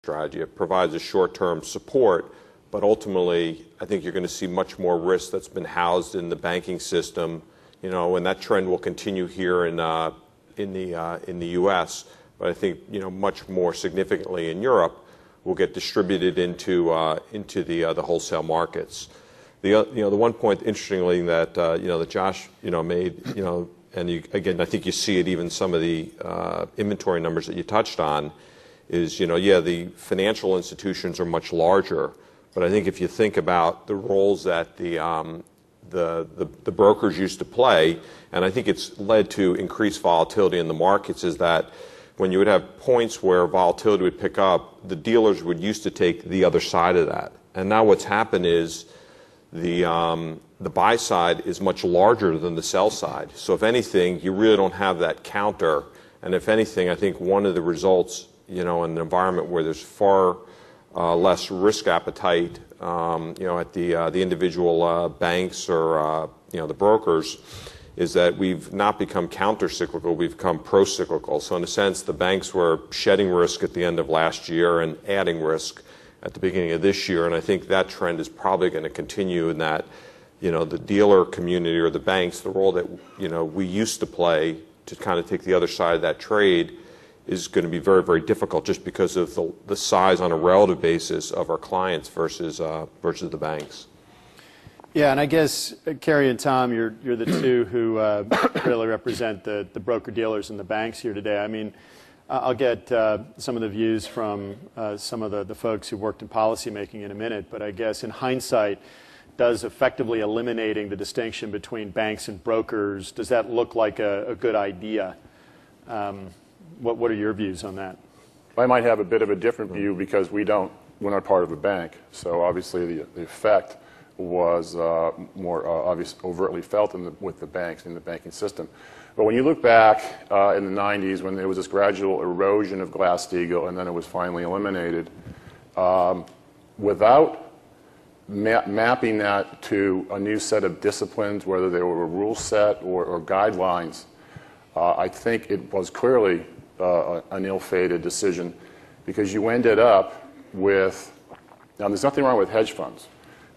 strategy. It provides a short-term support, but ultimately, I think you're going to see much more risk that's been housed in the banking system, and that trend will continue here in the U.S. But I think, much more significantly in Europe, will get distributed into the wholesale markets. The one point, interestingly, that that Josh made, and again, I think you see it even some of the inventory numbers that you touched on, is the financial institutions are much larger, but I think if you think about the roles that the brokers used to play, and I think it's led to increased volatility in the markets, is that when you would have points where volatility would pick up, the dealers would used to take the other side of that, and now what's happened is the buy side is much larger than the sell side. So if anything, you really don't have that counter. And if anything, I think one of the results, in an environment where there's far less risk appetite, at the individual banks or the brokers, is that we've not become counter-cyclical, we've become pro-cyclical. So in a sense, the banks were shedding risk at the end of last year and adding risk at the beginning of this year, and I think that trend is probably going to continue in that, the dealer community or the banks, the role that, we used to play to kind of take the other side of that trade is going to be very, very difficult just because of the size on a relative basis of our clients versus the banks. Yeah, and I guess, Carey and Tom, you're the two who really represent the broker-dealers and the banks here today. I mean, I'll get some of the views from some of the folks who worked in policymaking in a minute, but I guess in hindsight, does effectively eliminating the distinction between banks and brokers, does that look like a good idea? What are your views on that? I might have a bit of a different view because we're not part of a bank, so obviously the effect was more overtly felt with the banks in the banking system. But when you look back in the 90s, when there was this gradual erosion of Glass-Steagall and then it was finally eliminated, without mapping that to a new set of disciplines, whether they were a rule set or guidelines, I think it was clearly an ill-fated decision because you ended up with, now there's nothing wrong with hedge funds,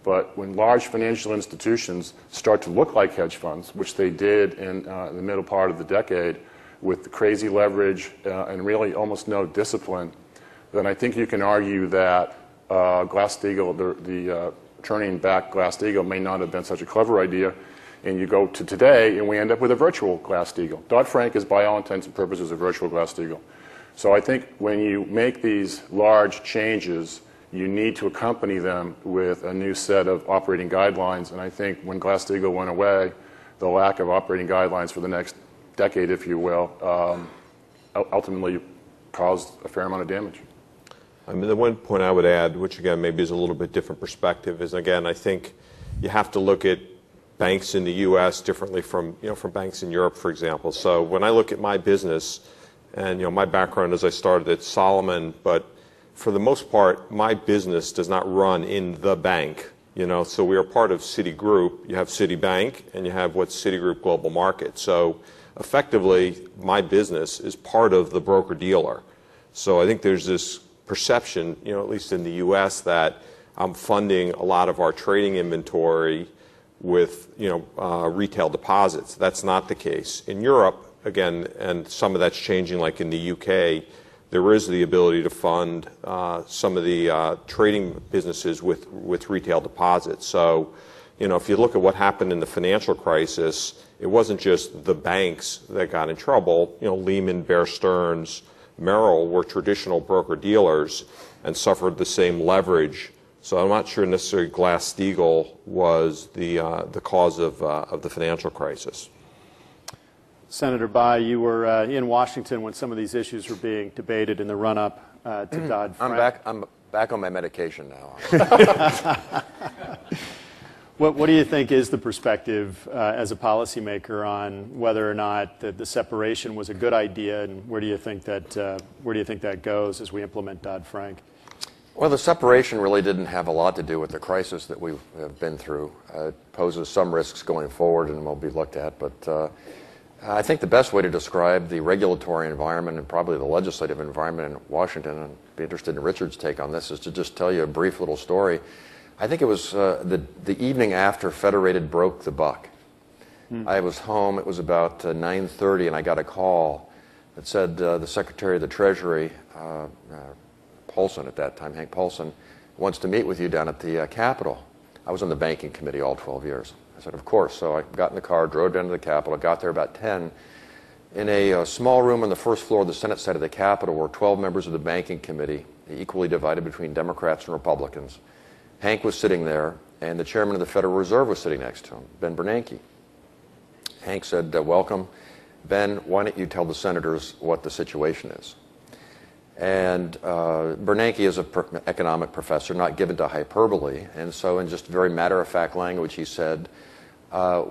but when large financial institutions start to look like hedge funds, which they did in the middle part of the decade with the crazy leverage and really almost no discipline, then I think you can argue that Glass-Steagall, the turning back Glass-Steagall may not have been such a clever idea. And you go to today, and we end up with a virtual Glass-Steagall. Dodd-Frank is, by all intents and purposes, a virtual Glass-Steagall. So I think when you make these large changes, you need to accompany them with a new set of operating guidelines. And I think when Glass-Steagall went away, the lack of operating guidelines for the next decade, if you will, ultimately caused a fair amount of damage. I mean, the one point I would add, which again maybe is a little bit different perspective, is again I think you have to look at banks in the U.S. differently from banks in Europe, for example. So when I look at my business, and my background is I started at Solomon, but for the most part, my business does not run in the bank. So we are part of Citigroup. You have Citibank, and you have what's Citigroup Global Markets. So effectively, my business is part of the broker-dealer. So I think there's this perception, at least in the U.S., that I'm funding a lot of our trading inventory with retail deposits. That's not the case. In Europe, again, and some of that's changing, like in the UK, there is the ability to fund some of the trading businesses with retail deposits. So, if you look at what happened in the financial crisis, it wasn't just the banks that got in trouble. Lehman, Bear Stearns, Merrill were traditional broker-dealers and suffered the same leverage. So I'm not sure necessarily Glass-Steagall was the cause of the financial crisis. Senator Bai, you were in Washington when some of these issues were being debated in the run-up to Dodd-Frank. I'm back on my medication now. What do you think is the perspective as a policymaker on whether or not the separation was a good idea, and where do you think that goes as we implement Dodd-Frank? Well, the separation really didn't have a lot to do with the crisis that we have been through. It poses some risks going forward and will be looked at, but I think the best way to describe the regulatory environment and probably the legislative environment in Washington, and I'd be interested in Richard's take on this, is to just tell you a brief little story. I think it was the evening after Federated broke the buck. I was home. It was about 9:30, and I got a call that said the Secretary of the Treasury, Paulson at that time, Hank Paulson, wants to meet with you down at the Capitol. I was on the banking committee all 12 years. I said, of course. So I got in the car, drove down to the Capitol, got there about 10. In a small room on the first floor of the Senate side of the Capitol were 12 members of the banking committee, equally divided between Democrats and Republicans. Hank was sitting there, and the chairman of the Federal Reserve was sitting next to him, Ben Bernanke. Hank said, welcome. Ben, why don't you tell the senators what the situation is? And Bernanke is an economic professor, not given to hyperbole, and so in just very matter-of-fact language, he said,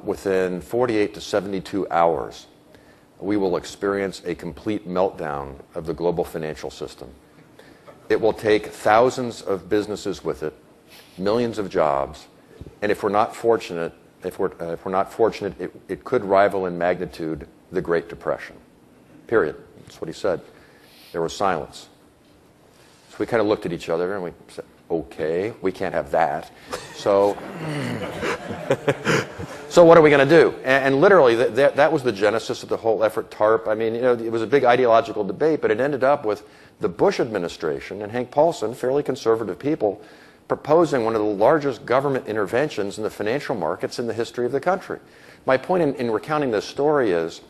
within 48 to 72 hours, we will experience a complete meltdown of the global financial system. It will take thousands of businesses with it, millions of jobs, and if we're not fortunate, it could rival in magnitude the Great Depression. Period. That's what he said. There was silence. So we kind of looked at each other and we said, okay, we can't have that. So, so what are we going to do? And literally, that was the genesis of the whole effort, TARP. I mean, you know, it was a big ideological debate, but it ended up with the Bush administration and Hank Paulson, fairly conservative people, proposing one of the largest government interventions in the financial markets in the history of the country. My point in recounting this story is,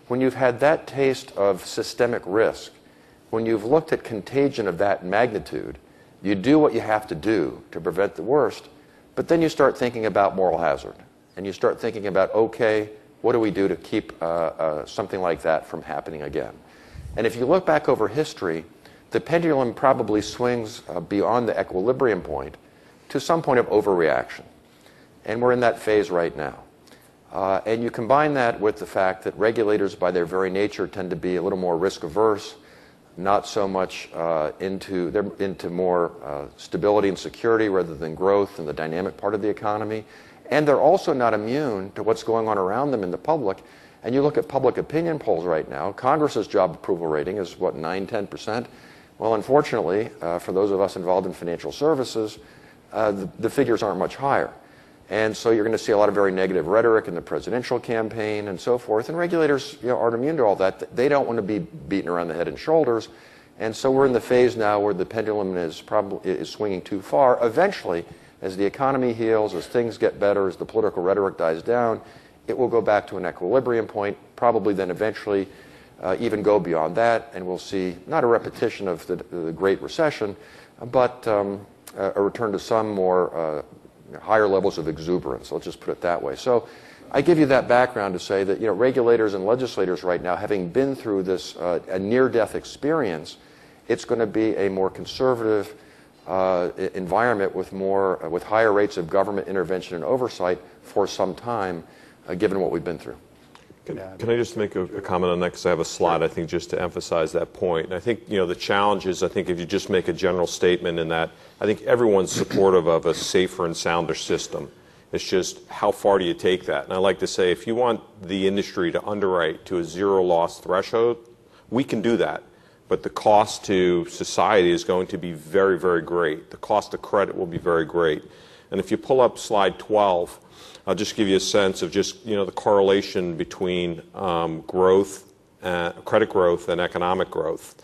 when you've had that taste of systemic risk, when you've looked at contagion of that magnitude, you do what you have to do to prevent the worst, but then you start thinking about moral hazard. And you start thinking about, okay, what do we do to keep something like that from happening again? And if you look back over history, the pendulum probably swings beyond the equilibrium point to some point of overreaction. And we're in that phase right now. And you combine that with the fact that regulators, by their very nature, tend to be a little more risk-averse, not so much into more stability and security rather than growth and the dynamic part of the economy. And they're also not immune to what's going on around them in the public. And you look at public opinion polls right now, Congress's job approval rating is, what, 9–10%? Well, unfortunately, for those of us involved in financial services, the figures aren't much higher. And so you're going to see a lot of very negative rhetoric in the presidential campaign and so forth. And regulators, you know, aren't immune to all that. They don't want to be beaten around the head and shoulders. And so we're in the phase now where the pendulum is swinging too far. Eventually, as the economy heals, as things get better, as the political rhetoric dies down, it will go back to an equilibrium point, probably then eventually even go beyond that, and we'll see not a repetition of the Great Recession, but a return to some more higher levels of exuberance. Let's just put it that way. So I give you that background to say that, you know, regulators and legislators right now, having been through this a near-death experience, it's going to be a more conservative environment with higher rates of government intervention and oversight for some time, given what we've been through. Can I just make a comment on that, because I have a slide, I think, just to emphasize that point. And I think, you know, the challenge is, I think, if you just make a general statement in that, I think everyone's supportive of a safer and sounder system. It's just, how far do you take that? And I like to say, if you want the industry to underwrite to a zero loss threshold, we can do that. But the cost to society is going to be very, very great. The cost of credit will be very great. And if you pull up slide 12, I'll just give you a sense of just, you know, the correlation between growth, credit growth, and economic growth.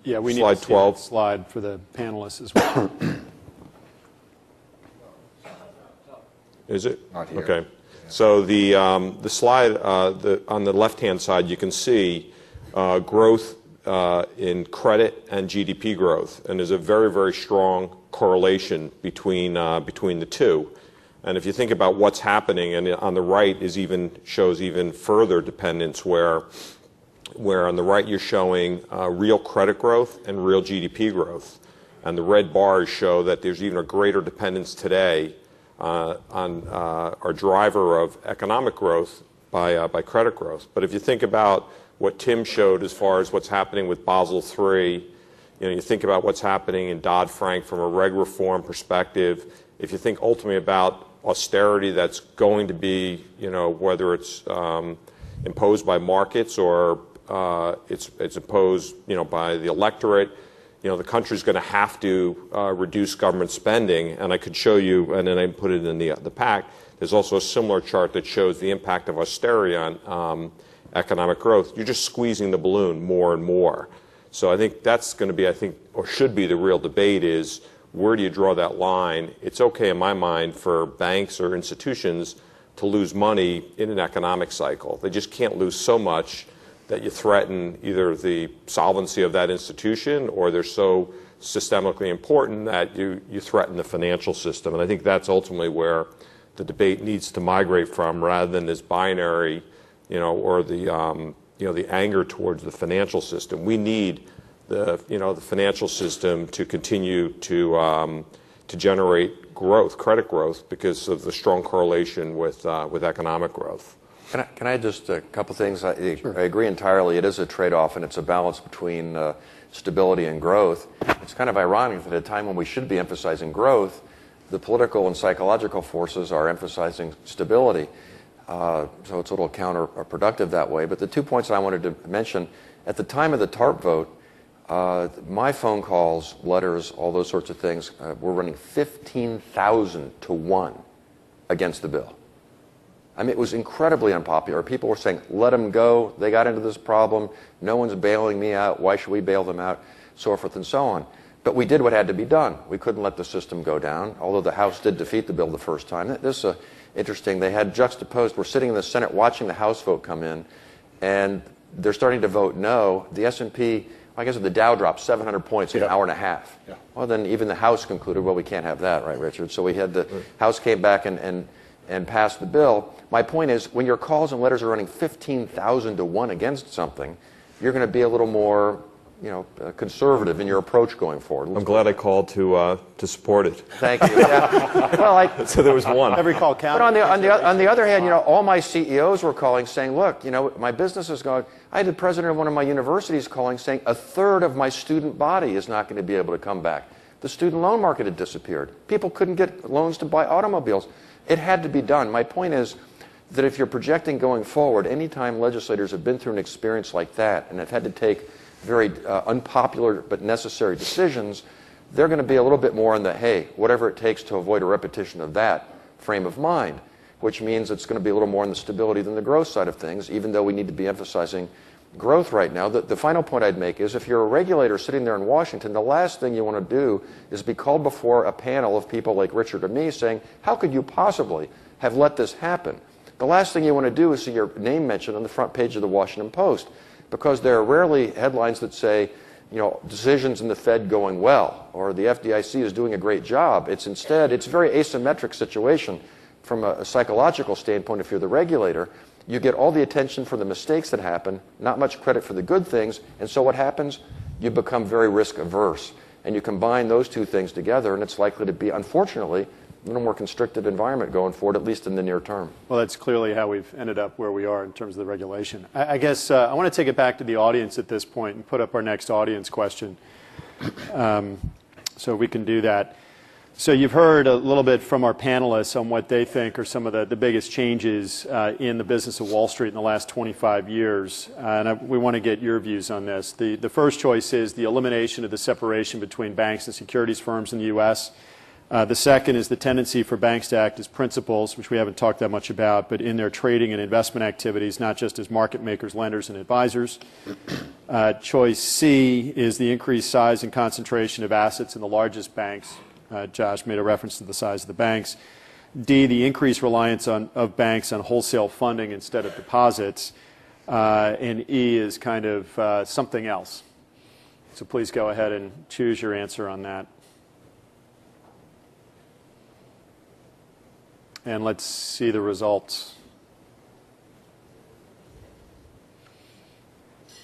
Yeah, we slide need to see 12. that slide for the panelists as well. Is it? Not here. Okay. So the slide on the left-hand side, you can see growth in credit and GDP growth, and there's a very, very strong correlation between the two. And if you think about what's happening, and on the right shows even further dependence, where on the right you're showing real credit growth and real GDP growth, and the red bars show that there's even a greater dependence today on our driver of economic growth by credit growth. But if you think about what Tim showed as far as what's happening with Basel III, you know, you think about what's happening in Dodd-Frank from a reg reform perspective. If you think ultimately about austerity that's going to be, whether it's imposed by markets or it's imposed, by the electorate. The country's going to have to reduce government spending, and I could show you, and then I put it in the pack. There's also a similar chart that shows the impact of austerity on economic growth. You're just squeezing the balloon more and more. So I think that's going to be, or should be, the real debate is, where do you draw that line? It's okay in my mind for banks or institutions to lose money in an economic cycle. They just can't lose so much that you threaten either the solvency of that institution, or they're so systemically important that you threaten the financial system. And I think that's ultimately where the debate needs to migrate from, rather than this binary, or the anger towards the financial system. We need the financial system to continue to generate growth, credit growth, because of the strong correlation with economic growth. Can I just a couple things? I agree entirely. It is a trade-off, and it's a balance between stability and growth. It's kind of ironic that at a time when we should be emphasizing growth, the political and psychological forces are emphasizing stability. So it's a little counterproductive that way. But the 2 points I wanted to mention, at the time of the TARP vote, my phone calls, letters, all those sorts of things, were running 15,000 to 1 against the bill. I mean, it was incredibly unpopular. People were saying, let them go. They got into this problem. No one's bailing me out. Why should we bail them out? So forth and so on. But we did what had to be done. We couldn't let the system go down, although the House did defeat the bill the first time. This is interesting. They had juxtaposed. We're sitting in the Senate watching the House vote come in, and they're starting to vote no. The S&P, I guess the Dow dropped 700 points in an hour and a half. Yeah. Well, then even the House concluded, well, we can't have that, right, Richard? So we had the House came back and passed the bill. My point is, when your calls and letters are running 15,000 to 1 against something, you're going to be a little more, conservative in your approach going forward. I'm glad I called to support it. Thank you. Yeah. Well, so there was one. Every call counted. But on the other hand, all my CEOs were calling saying, look, my business is going. I had the president of one of my universities calling saying 1/3 of my student body is not going to be able to come back. The student loan market had disappeared. People couldn't get loans to buy automobiles. It had to be done. My point is that if you're projecting going forward, anytime legislators have been through an experience like that and have had to take very unpopular but necessary decisions, they're going to be a little bit more in the, hey, whatever it takes to avoid a repetition of that frame of mind, which means it's going to be a little more in the stability than the growth side of things, even though we need to be emphasizing growth right now. The final point I'd make is if you're a regulator sitting there in Washington, the last thing you want to do is be called before a panel of people like Richard or me saying, how could you possibly have let this happen? The last thing you want to do is see your name mentioned on the front page of the Washington Post, because there are rarely headlines that say, decisions in the Fed going well, or the FDIC is doing a great job. It's instead, it's a very asymmetric situation from a psychological standpoint. If you're the regulator, you get all the attention for the mistakes that happen, not much credit for the good things, and so what happens? You become very risk averse. And you combine those two things together, and it's likely to be, unfortunately, a little more constricted environment going forward, at least in the near term. Well, that's clearly how we've ended up where we are in terms of the regulation. I guess I want to take it back to the audience at this point and put up our next audience question. So we can do that. So you've heard a little bit from our panelists on what they think are some of the biggest changes in the business of Wall Street in the last 25 years. And we want to get your views on this. The first choice is the elimination of the separation between banks and securities firms in the U.S. The second is the tendency for banks to act as principals, which we haven't talked that much about, but in their trading and investment activities, not just as market makers, lenders, and advisors. Choice C is the increased size and concentration of assets in the largest banks. Josh made a reference to the size of the banks. D, the increased reliance of banks on wholesale funding instead of deposits. And E is kind of something else. So please go ahead and choose your answer on that. And let's see the results.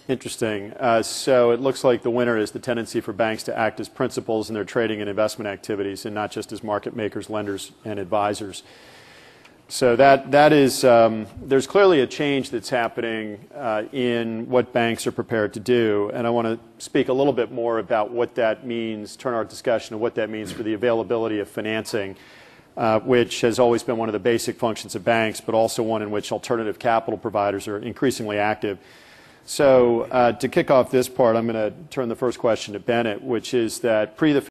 Interesting. So it looks like the winner is the tendency for banks to act as principals in their trading and investment activities and not just as market makers, lenders, and advisors. So that is, there's clearly a change that's happening in what banks are prepared to do. And I want to speak a little bit more about what that means, turn our discussion to what that means for the availability of financing which has always been one of the basic functions of banks, but also one in which alternative capital providers are increasingly active. So to kick off this part, I'm going to turn the first question to Bennett, which is that pre the